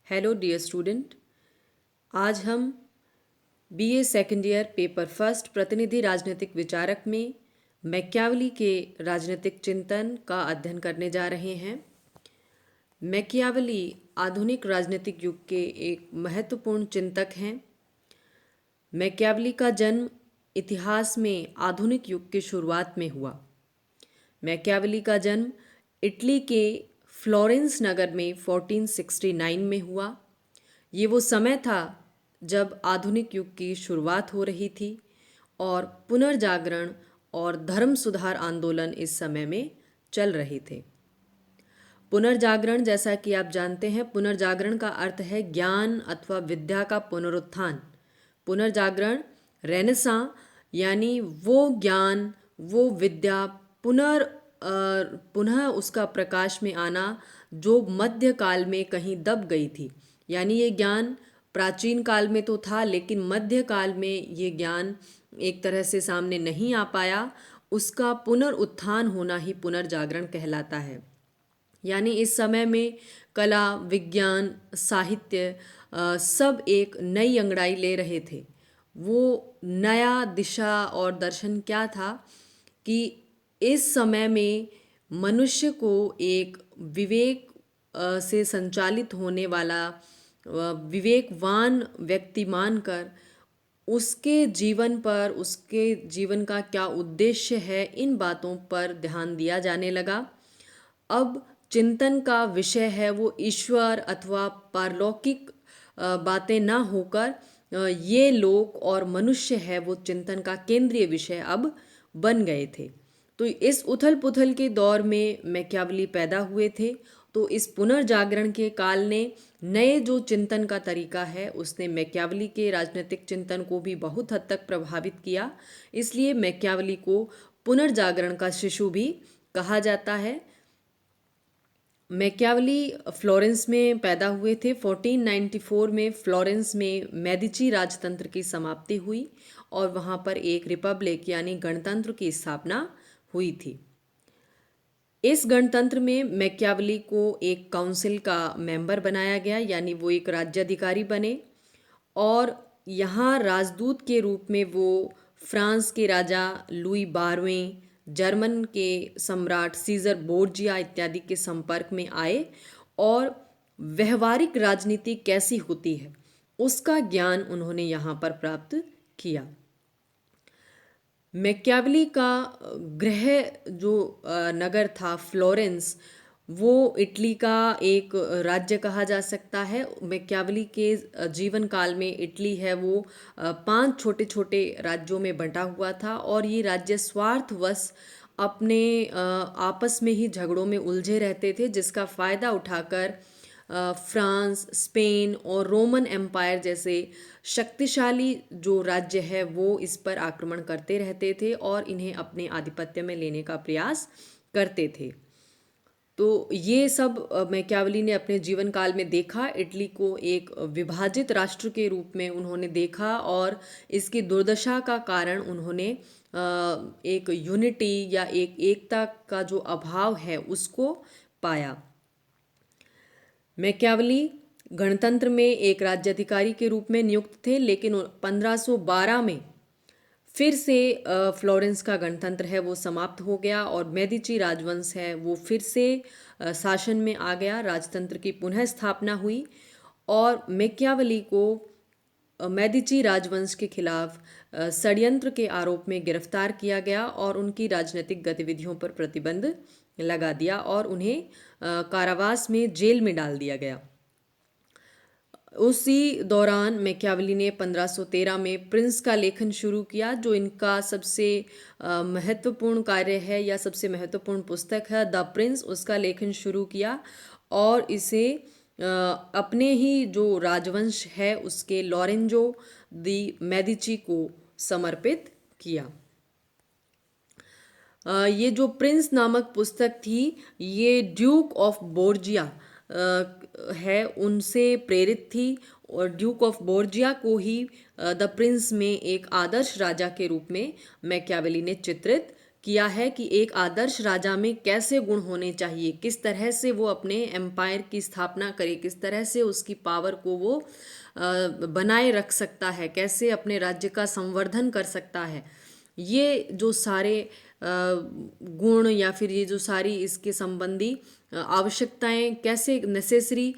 Hello dear student. आज हम BA second year paper first प्रतिनिधि राजनीतिक विचारक में मैकियावली के राजनीतिक चिंतन का अध्ययन करने जा रहे हैं। मैकियावली आधुनिक राजनीतिक युग के एक महत्वपूर्ण चिंतक हैं। मैकियावली का जन्म इतिहास में आधुनिक युग की शुरुआत में हुआ। मैकियावली का जन्म इटली के फ्लोरेंस नगर में 1469 में हुआ। ये वो समय था जब आधुनिक युग की शुरुआत हो रही थी और पुनर्जागरण और धर्म सुधार आंदोलन इस समय में चल रहे थे। पुनर्जागरण, जैसा कि आप जानते हैं, पुनर्जागरण का अर्थ है ज्ञान अथवा विद्या का पुनरुत्थान। पुनर्जागरण रेनेसां यानी वो ज्ञान, वो विद्या पुनः उसका प्रकाश में आना जो मध्यकाल में कहीं दब गई थी। यानी ये ज्ञान प्राचीन काल में तो था, लेकिन मध्यकाल में ये ज्ञान एक तरह से सामने नहीं आ पाया। उसका पुनरुत्थान होना ही पुनर्जागरण कहलाता है। यानी इस समय में कला, विज्ञान, साहित्य सब एक नई अंगड़ाई ले रहे थे। वो नया दिशा और दर्शन क्या था कि इस समय में मनुष्य को एक विवेक से संचालित होने वाला विवेकवान व्यक्ति मानकर उसके जीवन पर, उसके जीवन का क्या उद्देश्य है, इन बातों पर ध्यान दिया जाने लगा। अब चिंतन का विषय है वो ईश्वर अथवा पारलौकिक बातें ना होकर ये लोक और मनुष्य है वो चिंतन का केंद्रीय विषय अब बन गए थे। तो इस उथल पुथल के दौर में मैकियावली पैदा हुए थे। तो इस पुनर्जागरण के काल ने नए जो चिंतन का तरीका है उसने मैकियावली के राजनीतिक चिंतन को भी बहुत हद तक प्रभावित किया। इसलिए मैकियावली को पुनर्जागरण का शिशु भी कहा जाता है। मैकियावली फ्लोरेंस में पैदा हुए थे। 1494 में फ्लोरेंस में मेडिची राजतंत्र की समाप्ति हुई और वहाँ पर एक रिपब्लिक यानी गणतंत्र की स्थापना हुई थी। इस गणतंत्र में मैकियावली को एक काउंसिल का मेंबर बनाया गया, यानी वो एक राज्याधिकारी बने और यहाँ राजदूत के रूप में वो फ्रांस के राजा लुई 12वें, जर्मन के सम्राट सीजर बोर्जिया इत्यादि के संपर्क में आए और व्यवहारिक राजनीति कैसी होती है उसका ज्ञान उन्होंने यहाँ पर प्राप्त किया। मैकियावली का गृह जो नगर था फ्लोरेंस, वो इटली का एक राज्य कहा जा सकता है। मैकियावली के जीवन काल में इटली है वो 5 छोटे छोटे राज्यों में बंटा हुआ था और ये राज्य स्वार्थवश अपने आपस में ही झगड़ों में उलझे रहते थे, जिसका फ़ायदा उठाकर फ्रांस, स्पेन और रोमन एम्पायर जैसे शक्तिशाली जो राज्य है वो इस पर आक्रमण करते रहते थे और इन्हें अपने आधिपत्य में लेने का प्रयास करते थे। तो ये सब मैकियावली ने अपने जीवन काल में देखा। इटली को एक विभाजित राष्ट्र के रूप में उन्होंने देखा और इसकी दुर्दशा का कारण उन्होंने एक यूनिटी या एक एकता का जो अभाव है उसको पाया। मैकियावली गणतंत्र में एक राज्याधिकारी के रूप में नियुक्त थे, लेकिन 1512 में फिर से फ्लोरेंस का गणतंत्र है वो समाप्त हो गया और मेडिची राजवंश है वो फिर से शासन में आ गया। राजतंत्र की पुनः स्थापना हुई और मैकियावली को मेडिची राजवंश के खिलाफ षड्यंत्र के आरोप में गिरफ्तार किया गया और उनकी राजनीतिक गतिविधियों पर प्रतिबंध लगा दिया और उन्हें कारावास में जेल में डाल दिया गया। उसी दौरान मैकियावली ने 1513 में प्रिंस का लेखन शुरू किया, जो इनका सबसे महत्वपूर्ण कार्य है या सबसे महत्वपूर्ण पुस्तक है, द प्रिंस। उसका लेखन शुरू किया और इसे अपने ही जो राजवंश है उसके लॉरेंजो दी मेडिची को समर्पित किया। ये जो प्रिंस नामक पुस्तक थी ये ड्यूक ऑफ बोर्जिया है उनसे प्रेरित थी और ड्यूक ऑफ बोर्जिया को ही द प्रिंस में एक आदर्श राजा के रूप में मैकियावली ने चित्रित किया है कि एक आदर्श राजा में कैसे गुण होने चाहिए, किस तरह से वो अपने एम्पायर की स्थापना करे, किस तरह से उसकी पावर को वो बनाए रख सकता है, कैसे अपने राज्य का संवर्धन कर सकता है। ये जो सारे गुण या फिर ये जो सारी इसके संबंधी आवश्यकताएं, कैसे नेसेसरी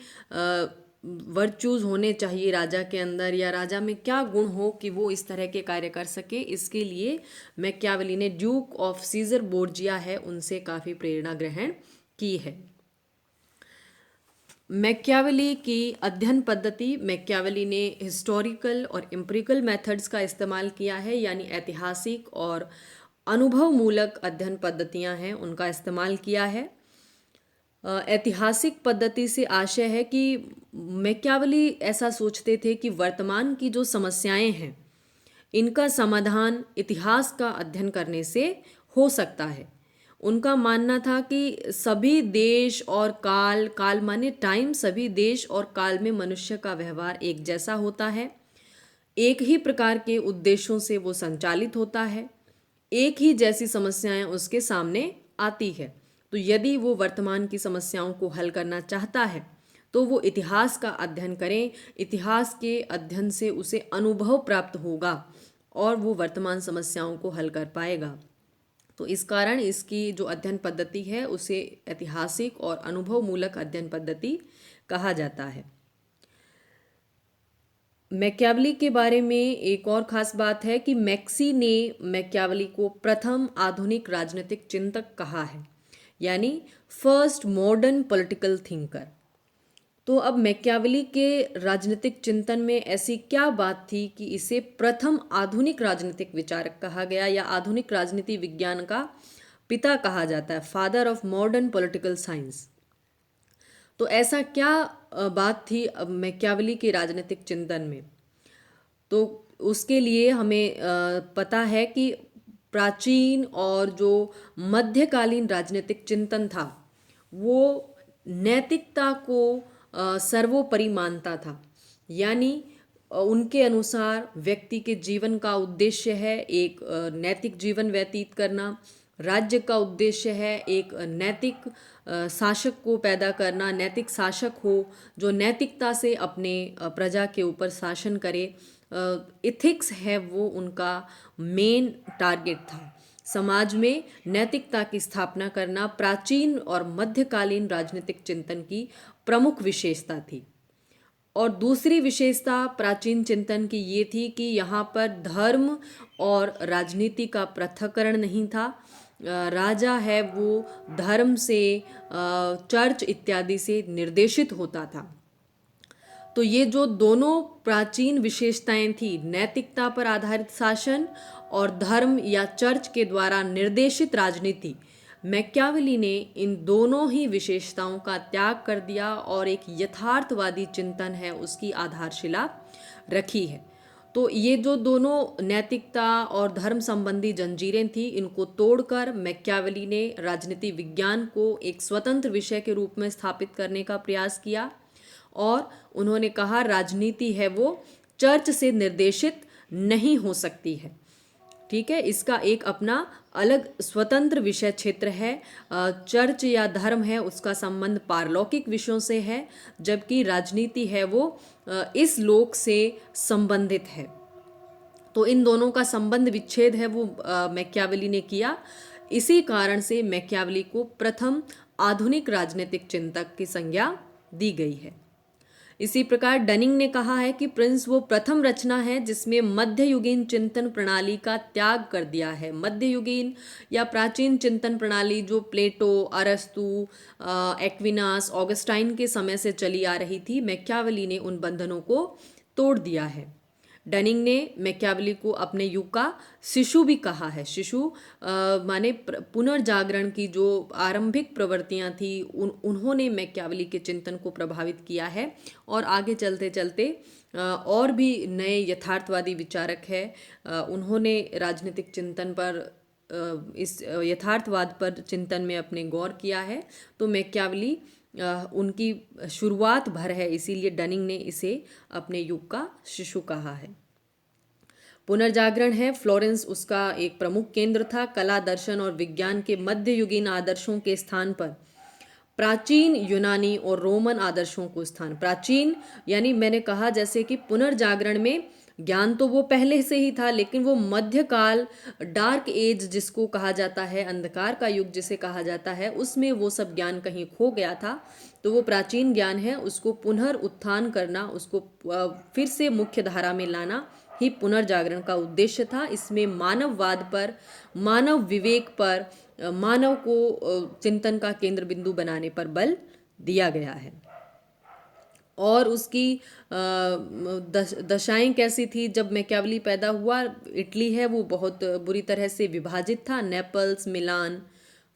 वर्चूज होने चाहिए राजा के अंदर, या राजा में क्या गुण हो कि वो इस तरह के कार्य कर सके, इसके लिए मैकियावेली ने ड्यूक ऑफ सीजर बोर्जिया है उनसे काफ़ी प्रेरणा ग्रहण की है। मैकियावेली की अध्ययन पद्धति, मैकियावेली ने हिस्टोरिकल और एम्पिरिकल मेथड्स का इस्तेमाल किया है, यानी ऐतिहासिक और अनुभव मूलक अध्ययन पद्धतियां हैं उनका इस्तेमाल किया है। ऐतिहासिक पद्धति से आशय है कि मैकियावेली ऐसा सोचते थे कि वर्तमान की जो समस्याएं हैं इनका समाधान इतिहास का अध्ययन करने से हो सकता है। उनका मानना था कि सभी देश और काल, काल माने टाइम, सभी देश और काल में मनुष्य का व्यवहार एक जैसा होता है, एक ही प्रकार के उद्देश्यों से वो संचालित होता है, एक ही जैसी समस्याएं उसके सामने आती है। तो यदि वो वर्तमान की समस्याओं को हल करना चाहता है तो वो इतिहास का अध्ययन करें, इतिहास के अध्ययन से उसे अनुभव प्राप्त होगा और वो वर्तमान समस्याओं को हल कर पाएगा। तो इस कारण इसकी जो अध्ययन पद्धति है उसे ऐतिहासिक और अनुभव मूलक अध्ययन पद्धति कहा जाता है। मैकियावेली के बारे में एक और ख़ास बात है कि मैक्सी ने मैकियावेली को प्रथम आधुनिक राजनीतिक चिंतक कहा है, यानी फर्स्ट मॉडर्न पॉलिटिकल थिंकर। तो अब मैकियावेली के राजनीतिक चिंतन में ऐसी क्या बात थी कि इसे प्रथम आधुनिक राजनीतिक विचारक कहा गया, या आधुनिक राजनीति विज्ञान का पिता कहा जाता है, father of modern political science. तो ऐसा क्या बात थी मैकियावेली के राजनीतिक चिंतन में? तो उसके लिए हमें पता है कि प्राचीन और जो मध्यकालीन राजनीतिक चिंतन था वो नैतिकता को सर्वोपरि मानता था, यानी उनके अनुसार व्यक्ति के जीवन का उद्देश्य है एक नैतिक जीवन व्यतीत करना, राज्य का उद्देश्य है एक नैतिक शासक को पैदा करना, नैतिक शासक हो जो नैतिकता से अपने प्रजा के ऊपर शासन करे। इथिक्स है वो उनका मेन टारगेट था। समाज में नैतिकता की स्थापना करना प्राचीन और मध्यकालीन राजनीतिक चिंतन की प्रमुख विशेषता थी। और दूसरी विशेषता प्राचीन चिंतन की ये थी कि यहाँ पर धर्म और राजनीति का पृथक्करण नहीं था। राजा है वो धर्म से, चर्च इत्यादि से निर्देशित होता था। तो ये जो दोनों प्राचीन विशेषताएं थी, नैतिकता पर आधारित शासन और धर्म या चर्च के द्वारा निर्देशित राजनीति, मैकियावेली ने इन दोनों ही विशेषताओं का त्याग कर दिया और एक यथार्थवादी चिंतन है उसकी आधारशिला रखी है। तो ये जो दोनों नैतिकता और धर्म संबंधी जंजीरें थी, इनको तोड़कर मैकियावेली ने राजनीति विज्ञान को एक स्वतंत्र विषय के रूप में स्थापित करने का प्रयास किया और उन्होंने कहा राजनीति है वो चर्च से निर्देशित नहीं हो सकती है। ठीक है, इसका एक अपना अलग स्वतंत्र विषय क्षेत्र है। चर्च या धर्म है उसका संबंध पारलौकिक विषयों से है, जबकि राजनीति है वो इस लोक से संबंधित है। तो इन दोनों का संबंध विच्छेद है वो मैकियावेली ने किया। इसी कारण से मैकियावेली को प्रथम आधुनिक राजनीतिक चिंतक की संज्ञा दी गई है। इसी प्रकार डनिंग ने कहा है कि प्रिंस वो प्रथम रचना है जिसमें मध्ययुगीन चिंतन प्रणाली का त्याग कर दिया है। मध्ययुगीन या प्राचीन चिंतन प्रणाली जो प्लेटो, अरस्तु, एक्विनास, ऑगस्टाइन के समय से चली आ रही थी, मैकियावेली ने उन बंधनों को तोड़ दिया है। डनिंग ने मैकियावेली को अपने युग का शिशु भी कहा है। शिशु माने पुनर्जागरण की जो आरंभिक प्रवृत्तियां थी उन्होंने मैकियावेली के चिंतन को प्रभावित किया है और आगे चलते चलते और भी नए यथार्थवादी विचारक है उन्होंने राजनीतिक चिंतन पर इस यथार्थवाद पर चिंतन में अपने गौर किया है। तो मैकियावेली उनकी शुरुआत भर है, इसीलिए डनिंग ने इसे अपने युग का शिशु कहा है। पुनर्जागरण है, फ्लोरेंस उसका एक प्रमुख केंद्र था। कला, दर्शन और विज्ञान के मध्ययुगीन आदर्शों के स्थान पर प्राचीन यूनानी और रोमन आदर्शों को स्थान। प्राचीन यानी मैंने कहा जैसे कि पुनर्जागरण में ज्ञान तो वो पहले से ही था, लेकिन वो मध्यकाल, डार्क एज जिसको कहा जाता है, अंधकार का युग जिसे कहा जाता है, उसमें वो सब ज्ञान कहीं खो गया था। तो वो प्राचीन ज्ञान है, उसको पुनरुत्थान करना, उसको फिर से मुख्य धारा में लाना ही पुनर्जागरण का उद्देश्य था। इसमें मानववाद पर, मानव विवेक पर, मानव को चिंतन का केंद्र बिंदु बनाने पर बल दिया गया है। और उसकी दशाएं कैसी थी जब मैकियावेली पैदा हुआ? इटली है वो बहुत बुरी तरह से विभाजित था। नेपल्स, मिलान,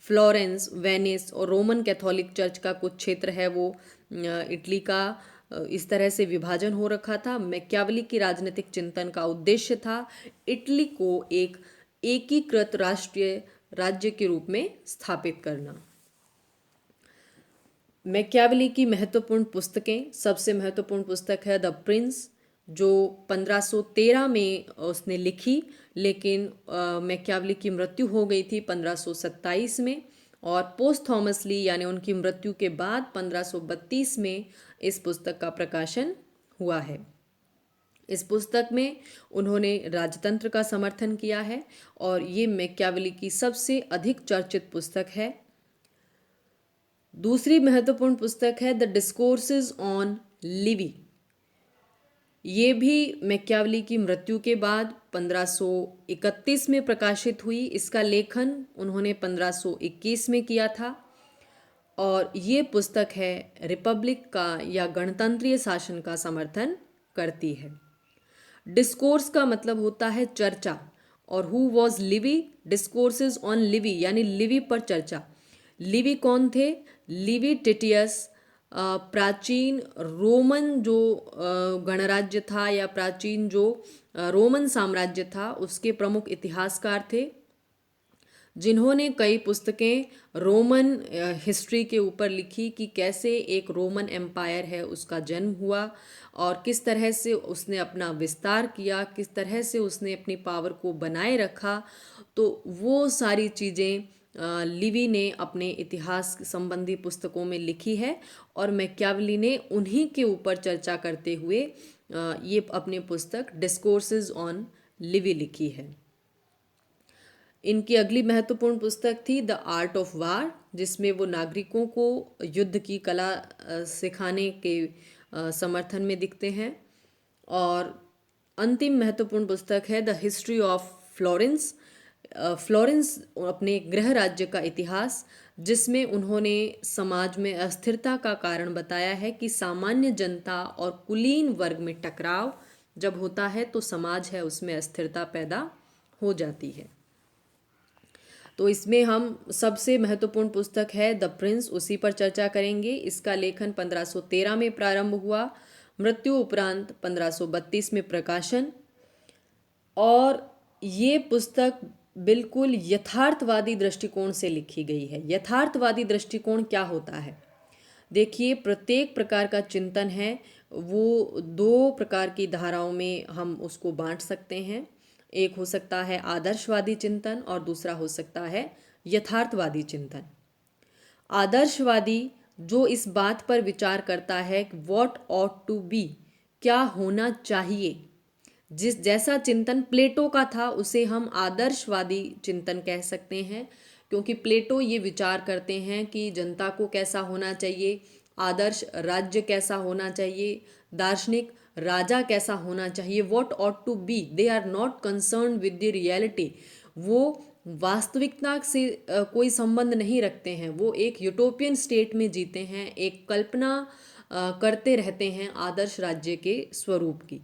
फ्लोरेंस, वेनिस और रोमन कैथोलिक चर्च का कुछ क्षेत्र है वो इटली का इस तरह से विभाजन हो रखा था। मैकियावेली की राजनीतिक चिंतन का उद्देश्य था इटली को एक एकीकृत राष्ट्रीय राज्य के रूप में स्थापित करना। मैकियावेली की महत्वपूर्ण पुस्तकें, सबसे महत्वपूर्ण पुस्तक है द प्रिंस, जो 1513 में उसने लिखी, लेकिन मैकियावेली की मृत्यु हो गई थी 1527 में। और पोस्ट थॉमसली यानी उनकी मृत्यु के बाद 1532 में इस पुस्तक का प्रकाशन हुआ है। इस पुस्तक में उन्होंने राजतंत्र का समर्थन किया है और ये मैकियावेली की सबसे अधिक चर्चित पुस्तक है। दूसरी महत्वपूर्ण पुस्तक है द डिस्कोर्सेज ऑन लिवी। ये भी मैकियावेली की मृत्यु के बाद 1531 में प्रकाशित हुई। इसका लेखन उन्होंने 1521 में किया था और ये पुस्तक है रिपब्लिक का या गणतंत्रीय शासन का समर्थन करती है। डिस्कोर्स का मतलब होता है चर्चा, और who was Levi? Discourses on Levi यानी लिवी पर चर्चा। लिवी कौन थे? लिवी टिटियस प्राचीन रोमन जो गणराज्य था या प्राचीन जो रोमन साम्राज्य था उसके प्रमुख इतिहासकार थे, जिन्होंने कई पुस्तकें रोमन हिस्ट्री के ऊपर लिखी कि कैसे एक रोमन एम्पायर है उसका जन्म हुआ और किस तरह से उसने अपना विस्तार किया, किस तरह से उसने अपनी पावर को बनाए रखा। तो वो सारी चीज़ें लिवी ने अपने इतिहास संबंधी पुस्तकों में लिखी है और मैकियावेली ने उन्हीं के ऊपर चर्चा करते हुए ये अपनी पुस्तक डिस्कोर्सेज ऑन लिवी लिखी है। इनकी अगली महत्वपूर्ण पुस्तक थी द आर्ट ऑफ वार, जिसमें वो नागरिकों को युद्ध की कला सिखाने के समर्थन में दिखते हैं। और अंतिम महत्वपूर्ण पुस्तक है the history of Florence. Florence अपने गृह राज्य का इतिहास, जिसमें उन्होंने समाज में अस्थिरता का कारण बताया है कि सामान्य जनता और कुलीन वर्ग में टकराव जब होता है तो समाज है उसमें अस्थिरता पैदा हो जाती है। तो इसमें हम सबसे महत्वपूर्ण पुस्तक है द प्रिंस, उसी पर चर्चा करेंगे। इसका लेखन 1513 में प्रारंभ हुआ, मृत्यु उपरांत 1532 में प्रकाशन। और ये पुस्तक बिल्कुल यथार्थवादी दृष्टिकोण से लिखी गई है। यथार्थवादी दृष्टिकोण क्या होता है? देखिए, प्रत्येक प्रकार का चिंतन है वो दो प्रकार की धाराओं में हम उसको बांट सकते हैं। एक हो सकता है आदर्शवादी चिंतन और दूसरा हो सकता है यथार्थवादी चिंतन। आदर्शवादी जो इस बात पर विचार करता है कि व्हाट ऑट टू बी, क्या होना चाहिए, जिस जैसा चिंतन प्लेटो का था उसे हम आदर्शवादी चिंतन कह सकते हैं, क्योंकि प्लेटो ये विचार करते हैं कि जनता को कैसा होना चाहिए, आदर्श राज्य कैसा होना चाहिए, दार्शनिक राजा कैसा होना चाहिए। What ought to be, they are not concern with the reality. वो वास्तविकता से कोई संबंध नहीं रखते हैं, वो एक यूटोपियन स्टेट में जीते हैं, एक कल्पना करते रहते हैं आदर्श राज्य के स्वरूप की।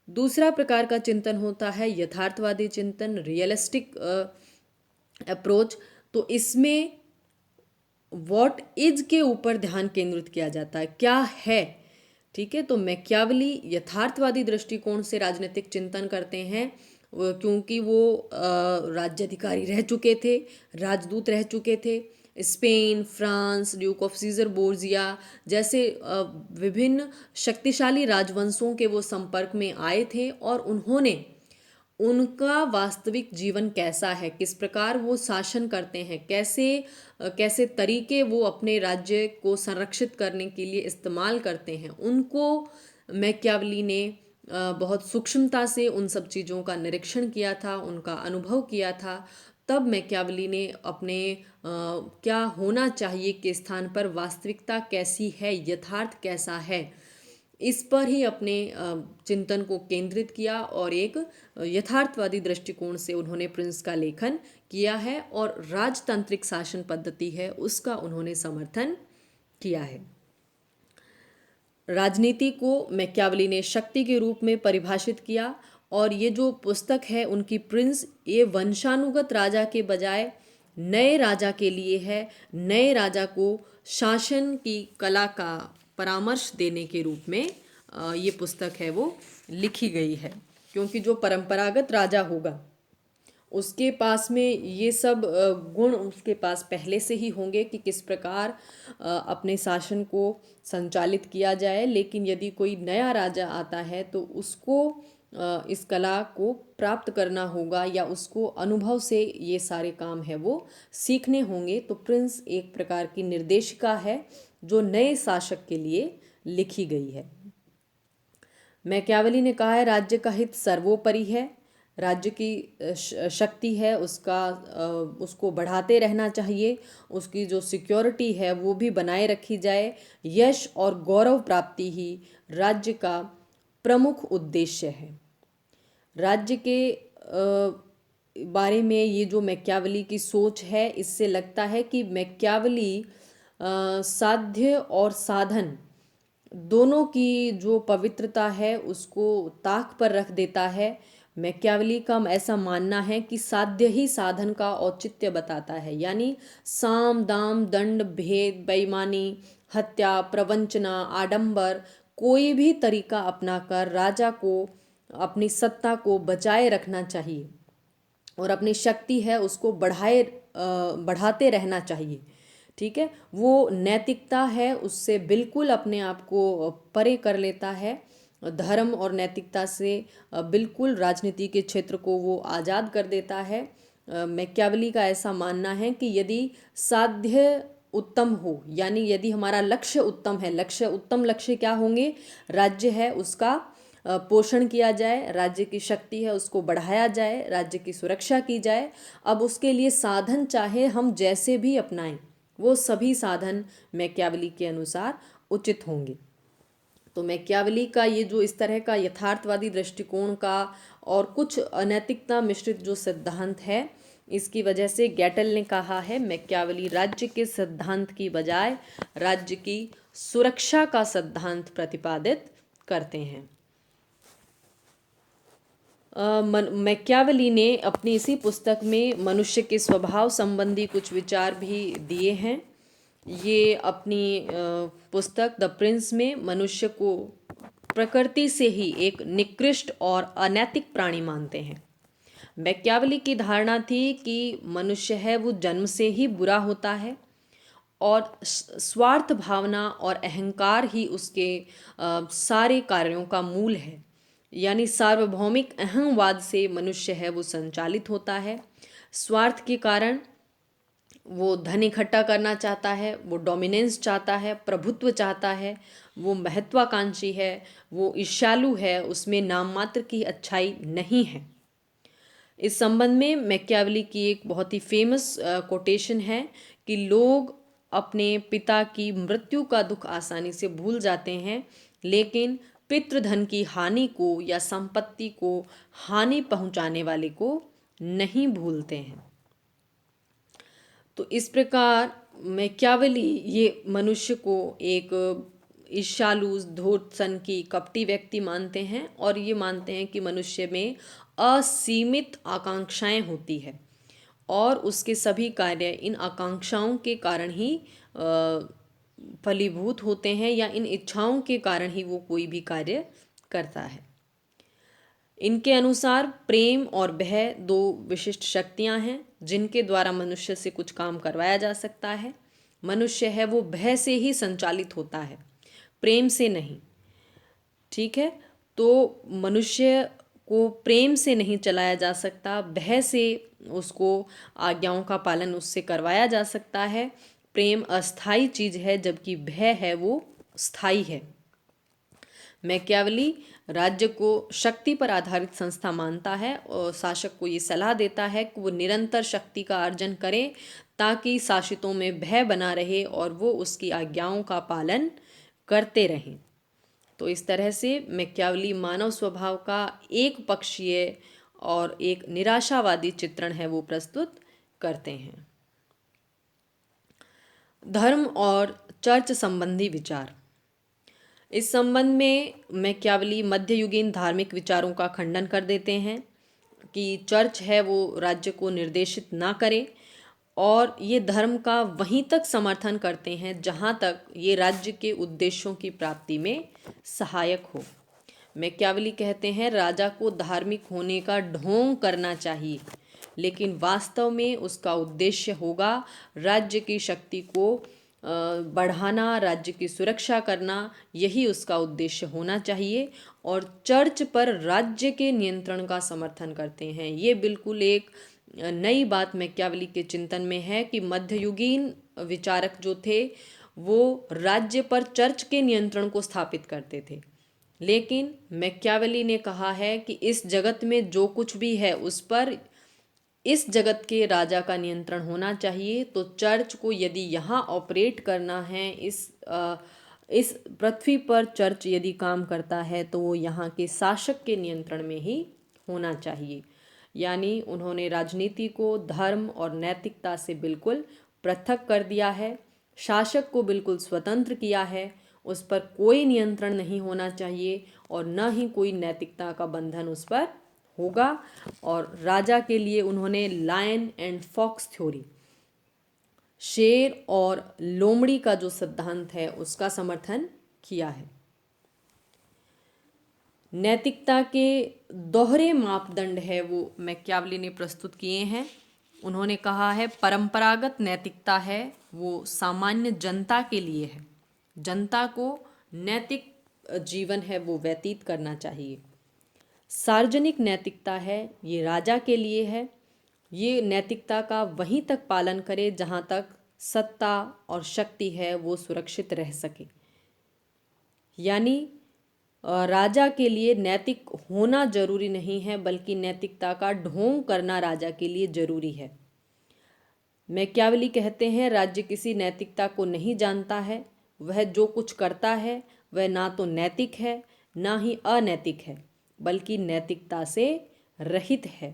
दूसरा प्रकार का चिंतन होता है यथार्थवादी चिंतन, रियलिस्टिक अप्रोच। तो इसमें व्हाट इज के ऊपर ध्यान केंद्रित किया जाता है, क्या है। ठीक है, तो मैकियावेली यथार्थवादी दृष्टिकोण से राजनीतिक चिंतन करते हैं, क्योंकि वो राज्याधिकारी रह चुके थे, राजदूत रह चुके थे। Spain, France, Duke of Caesar Borgia जैसे विभिन्न शक्तिशाली राजवंशों के वो संपर्क में आए थे और उन्होंने उनका वास्तविक जीवन कैसा है, किस प्रकार वो शासन करते हैं, कैसे कैसे तरीके वो अपने राज्य को संरक्षित करने के लिए इस्तेमाल करते हैं, उनको मैकियावली ने बहुत सूक्ष्मता से उन सब चीज़ों का निरीक्षण किया था, उनका अनुभव किया था। तब मैकियावली ने अपने क्या होना चाहिए के स्थान पर वास्तविकता कैसी है, यथार्थ कैसा है, इस पर ही अपने चिंतन को केंद्रित किया और एक यथार्थवादी दृष्टिकोण से उन्होंने प्रिंस का लेखन किया है और राजतांत्रिक शासन पद्धति है उसका उन्होंने समर्थन किया है। राजनीति को मैकियावली ने शक्ति के रूप में परिभाषित किया और ये जो पुस्तक है उनकी प्रिंस, ये वंशानुगत राजा के बजाय नए राजा के लिए है, नए राजा को शासन की कला का परामर्श देने के रूप में ये पुस्तक है वो लिखी गई है। क्योंकि जो परंपरागत राजा होगा उसके पास में ये सब गुण उसके पास पहले से ही होंगे कि किस प्रकार अपने शासन को संचालित किया जाए, लेकिन यदि कोई नया राजा आता है तो उसको इस कला को प्राप्त करना होगा या उसको अनुभव से ये सारे काम है वो सीखने होंगे। तो प्रिंस एक प्रकार की निर्देशिका है जो नए शासक के लिए लिखी गई है। मैकियावली ने कहा है राज्य का हित सर्वोपरि है, राज्य की शक्ति है उसको बढ़ाते रहना चाहिए, उसकी जो सिक्योरिटी है वो भी बनाए रखी जाए, यश और गौरव प्राप्ति ही राज्य का प्रमुख उद्देश्य है। राज्य के बारे में ये जो मैकियावली की सोच है, इससे लगता है कि मैकियावली साध्य और साधन दोनों की जो पवित्रता है उसको ताक पर रख देता है। मैकियावली का ऐसा मानना है कि साध्य ही साधन का औचित्य बताता है, यानी साम दाम दंड भेद बेईमानी हत्या प्रवंचना आडंबर कोई भी तरीका अपनाकर राजा को अपनी सत्ता को बचाए रखना चाहिए और अपनी शक्ति है उसको बढ़ाते रहना चाहिए। ठीक है, वो नैतिकता है उससे बिल्कुल अपने आप को परे कर लेता है, धर्म और नैतिकता से बिल्कुल राजनीति के क्षेत्र को वो आज़ाद कर देता है। मैकियावली का ऐसा मानना है कि यदि साध्य उत्तम हो, यानी यदि हमारा लक्ष्य उत्तम है, उत्तम लक्ष्य क्या होंगे, राज्य है उसका पोषण किया जाए, राज्य की शक्ति है उसको बढ़ाया जाए, राज्य की सुरक्षा की जाए। अब उसके लिए साधन चाहे हम जैसे भी अपनाएं वो सभी साधन मैकियावली के अनुसार उचित होंगे। तो मैकियावली का ये जो इस तरह का यथार्थवादी दृष्टिकोण का और कुछ अनैतिकता मिश्रित जो सिद्धांत है, इसकी वजह से गैटल ने कहा है मैकियावली राज्य के सिद्धांत की बजाय राज्य की सुरक्षा का सिद्धांत प्रतिपादित करते हैं। मैकियावली ने अपनी इसी पुस्तक में मनुष्य के स्वभाव संबंधी कुछ विचार भी दिए हैं। ये अपनी पुस्तक द प्रिंस में मनुष्य को प्रकृति से ही एक निकृष्ट और अनैतिक प्राणी मानते हैं। मैकियावली की धारणा थी कि मनुष्य है वो जन्म से ही बुरा होता है और स्वार्थ भावना और अहंकार ही उसके सारे कार्यों का मूल है, यानी सार्वभौमिक अहंवाद से मनुष्य है वो संचालित होता है। स्वार्थ के कारण वो धन इकट्ठा करना चाहता है, वो डोमिनेंस चाहता है, प्रभुत्व चाहता है, वो महत्वाकांक्षी है, वो ईर्ष्यालु है, उसमें नाम मात्र की अच्छाई नहीं है। इस संबंध में मैकियावली की एक बहुत ही फेमस कोटेशन है कि लोग अपने पिता की मृत्यु का दुख आसानी से भूल जाते हैं, लेकिन पितृधन की हानि को या संपत्ति को हानि पहुंचाने वाले को नहीं भूलते हैं। तो इस प्रकार मैकियावली ये मनुष्य को एक ईर्ष्यालु धूर्त सन की कपटी व्यक्ति मानते हैं और ये मानते हैं कि मनुष्य में असीमित आकांक्षाएं होती है और उसके सभी कार्य इन आकांक्षाओं के कारण ही फलीभूत होते हैं या इन इच्छाओं के कारण ही वो कोई भी कार्य करता है। इनके अनुसार प्रेम और भय दो विशिष्ट शक्तियां हैं जिनके द्वारा मनुष्य से कुछ काम करवाया जा सकता है। मनुष्य है वो भय से ही संचालित होता है, प्रेम से नहीं। ठीक है, तो मनुष्य को प्रेम से नहीं चलाया जा सकता, भय से उसको आज्ञाओं का पालन उससे करवाया जा सकता है। प्रेम अस्थाई चीज है जबकि भय है वो स्थायी है। मैकियावली राज्य को शक्ति पर आधारित संस्था मानता है और शासक को ये सलाह देता है कि वो निरंतर शक्ति का अर्जन करे ताकि शासितों में भय बना रहे और वो उसकी आज्ञाओं का पालन करते रहें। तो इस तरह से मैकियावली मानव स्वभाव का एक पक्षीय और एक निराशावादी चित्रण है वो प्रस्तुत करते हैं। धर्म और चर्च संबंधी विचार। इस संबंध में मैकियावली मध्ययुगीन धार्मिक विचारों का खंडन कर देते हैं कि चर्च है वो राज्य को निर्देशित ना करे और ये धर्म का वहीं तक समर्थन करते हैं जहाँ तक ये राज्य के उद्देश्यों की प्राप्ति में सहायक हो। मैकियावली कहते हैं राजा को धार्मिक होने का ढोंग करना चाहिए, लेकिन वास्तव में उसका उद्देश्य होगा राज्य की शक्ति को बढ़ाना, राज्य की सुरक्षा करना, यही उसका उद्देश्य होना चाहिए। और चर्च पर राज्य के नियंत्रण का समर्थन करते हैं। ये बिल्कुल एक नई बात मैकियावली के चिंतन में है कि मध्ययुगीन विचारक जो थे वो राज्य पर चर्च के नियंत्रण को स्थापित करते थे, लेकिन मैकियावली ने कहा है कि इस जगत में जो कुछ भी है उस पर इस जगत के राजा का नियंत्रण होना चाहिए। तो चर्च को यदि यहाँ ऑपरेट करना है, इस पृथ्वी पर चर्च यदि काम करता है तो वो यहाँ के शासक के नियंत्रण में ही होना चाहिए। यानी उन्होंने राजनीति को धर्म और नैतिकता से बिल्कुल पृथक कर दिया है, शासक को बिल्कुल स्वतंत्र किया है, उस पर कोई नियंत्रण नहीं होना चाहिए और न ही कोई नैतिकता का बंधन उस पर होगा। और राजा के लिए उन्होंने लायन एंड फॉक्स थ्योरी, शेर और लोमड़ी का जो सिद्धांत है उसका समर्थन किया है। नैतिकता के दोहरे मापदंड है वो मैकियावली ने प्रस्तुत किए हैं। उन्होंने कहा है परंपरागत नैतिकता है वो सामान्य जनता के लिए है, जनता को नैतिक जीवन है वो व्यतीत करना चाहिए। सार्वजनिक नैतिकता है ये राजा के लिए है, ये नैतिकता का वहीं तक पालन करे जहाँ तक सत्ता और शक्ति है वो सुरक्षित रह सके। यानी राजा के लिए नैतिक होना जरूरी नहीं है, बल्कि नैतिकता का ढोंग करना राजा के लिए जरूरी है। मैकियावली कहते हैं राज्य किसी नैतिकता को नहीं जानता है, वह जो कुछ करता है वह ना तो नैतिक है ना ही अनैतिक है, बल्कि नैतिकता से रहित है।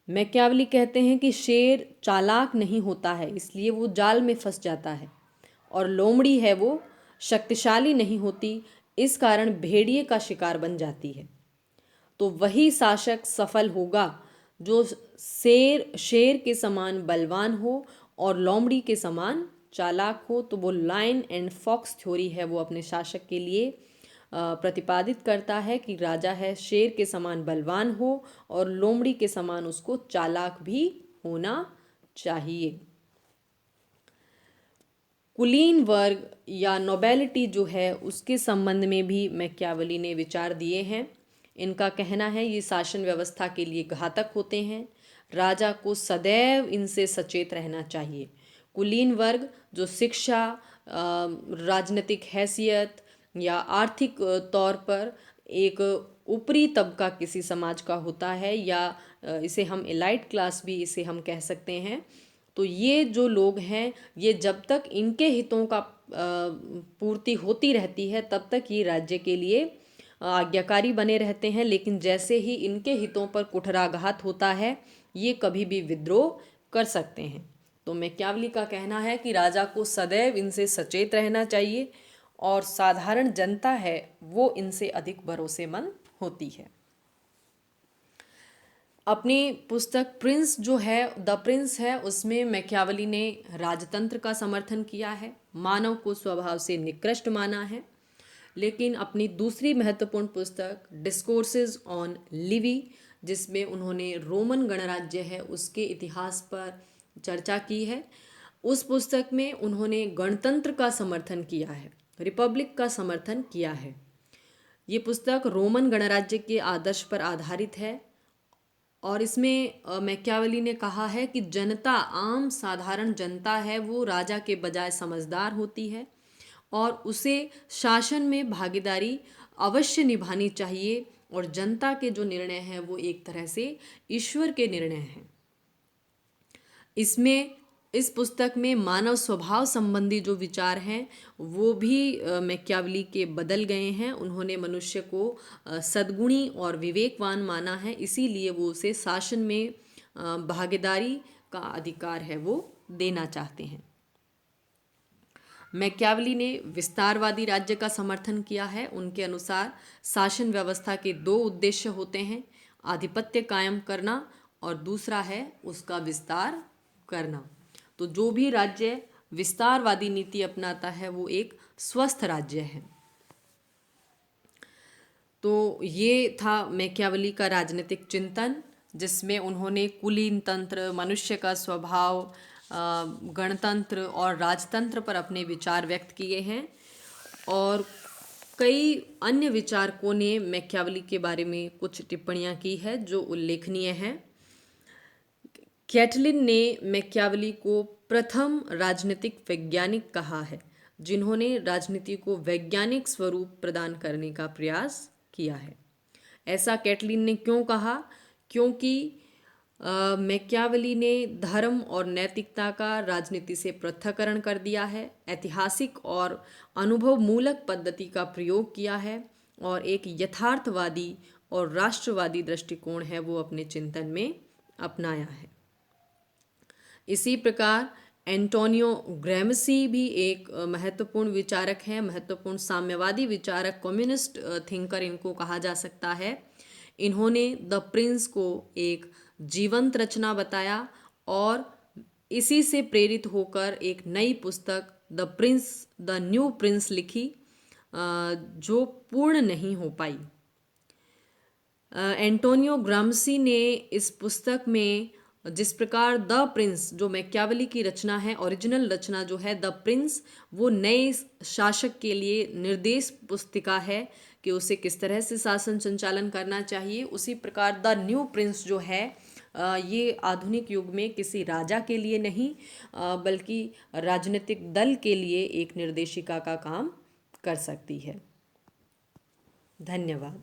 मैकियावली कहते हैं कि शेर चालाक नहीं होता है इसलिए वो जाल में फंस जाता है, और लोमड़ी है वो शक्तिशाली नहीं होती इस कारण भेड़िए का शिकार बन जाती है। तो वही शासक सफल होगा जो शेर के समान बलवान हो और लोमड़ी के समान चालाक हो। तो वो लायन एंड फॉक्स थ्योरी है वो अपने शासक के लिए प्रतिपादित करता है कि राजा है शेर के समान बलवान हो और लोमड़ी के समान उसको चालाक भी होना चाहिए। कुलीन वर्ग या नोबेलिटी जो है उसके संबंध में भी मैकियावली ने विचार दिए हैं। इनका कहना है ये शासन व्यवस्था के लिए घातक होते हैं, राजा को सदैव इनसे सचेत रहना चाहिए। कुलीन वर्ग जो शिक्षा, राजनीतिक हैसियत या आर्थिक तौर पर एक ऊपरी तबका किसी समाज का होता है, या इसे हम एलाइट क्लास भी इसे हम कह सकते हैं। तो ये जो लोग हैं ये जब तक इनके हितों का पूर्ति होती रहती है तब तक ये राज्य के लिए आज्ञाकारी बने रहते हैं, लेकिन जैसे ही इनके हितों पर कुठाराघात होता है ये कभी भी विद्रोह कर सकते हैं। तो मैकियावली का कहना है कि राजा को सदैव इनसे सचेत रहना चाहिए और साधारण जनता है वो इनसे अधिक भरोसेमंद होती है। अपनी पुस्तक प्रिंस जो है द प्रिंस है उसमें मैकियावली ने राजतंत्र का समर्थन किया है, मानव को स्वभाव से निकृष्ट माना है। लेकिन अपनी दूसरी महत्वपूर्ण पुस्तक डिस्कोर्सेज ऑन लिवी, जिसमें उन्होंने रोमन गणराज्य है उसके इतिहास पर चर्चा की है, उस पुस्तक में उन्होंने गणतंत्र का समर्थन किया है, रिपब्लिक का समर्थन किया है। ये पुस्तक रोमन गणराज्य के आदर्श पर आधारित है और इसमें मैकियावेली ने कहा है कि जनता, आम साधारण जनता है, वो राजा के बजाय समझदार होती है और उसे शासन में भागीदारी अवश्य निभानी चाहिए और जनता के जो निर्णय हैं वो एक तरह से ईश्वर के निर्णय हैं। इसमें इस पुस्तक में मानव स्वभाव संबंधी जो विचार हैं वो भी मैकियावेली के बदल गए हैं। उन्होंने मनुष्य को सद्गुणी और विवेकवान माना है, इसीलिए वो उसे शासन में भागीदारी का अधिकार है वो देना चाहते हैं। मैकियावेली ने विस्तारवादी राज्य का समर्थन किया है। उनके अनुसार शासन व्यवस्था के दो उद्देश्य होते हैं, आधिपत्य कायम करना और दूसरा है उसका विस्तार करना। तो जो भी राज्य विस्तारवादी नीति अपनाता है वो एक स्वस्थ राज्य है। तो ये था मैकियावेली का राजनीतिक चिंतन, जिसमें उन्होंने कुलीन तंत्र, मनुष्य का स्वभाव, गणतंत्र और राजतंत्र पर अपने विचार व्यक्त किए हैं। और कई अन्य विचारकों ने मैकियावेली के बारे में कुछ टिप्पणियां की है जो उल्लेखनीय हैं। कैटलिन ने मैकियावेली को प्रथम राजनीतिक वैज्ञानिक कहा है जिन्होंने राजनीति को वैज्ञानिक स्वरूप प्रदान करने का प्रयास किया है। ऐसा कैटलिन ने क्यों कहा? क्योंकि मैकियावेली ने धर्म और नैतिकता का राजनीति से पृथक्करण कर दिया है, ऐतिहासिक और अनुभव मूलक पद्धति का प्रयोग किया है और एक यथार्थवादी और राष्ट्रवादी दृष्टिकोण है वो अपने चिंतन में अपनाया है। इसी प्रकार एंटोनियो ग्रैमसी भी एक महत्वपूर्ण विचारक हैं, महत्वपूर्ण साम्यवादी विचारक, कम्युनिस्ट थिंकर इनको कहा जा सकता है। इन्होंने द प्रिंस को एक जीवंत रचना बताया और इसी से प्रेरित होकर एक नई पुस्तक the Prince, the new Prince लिखी, जो पूर्ण नहीं हो पाई। एंटोनियो ग्राम्सी ने इस पुस्तक में जिस प्रकार द प्रिंस, जो मैकियावेली की रचना है, ओरिजिनल रचना जो है द प्रिंस, वो नए शासक के लिए निर्देश पुस्तिका है कि उसे किस तरह से शासन संचालन करना चाहिए। उसी प्रकार द न्यू प्रिंस जो है ये आधुनिक युग में किसी राजा के लिए नहीं बल्कि राजनीतिक दल के लिए एक निर्देशिका का काम कर सकती है। धन्यवाद।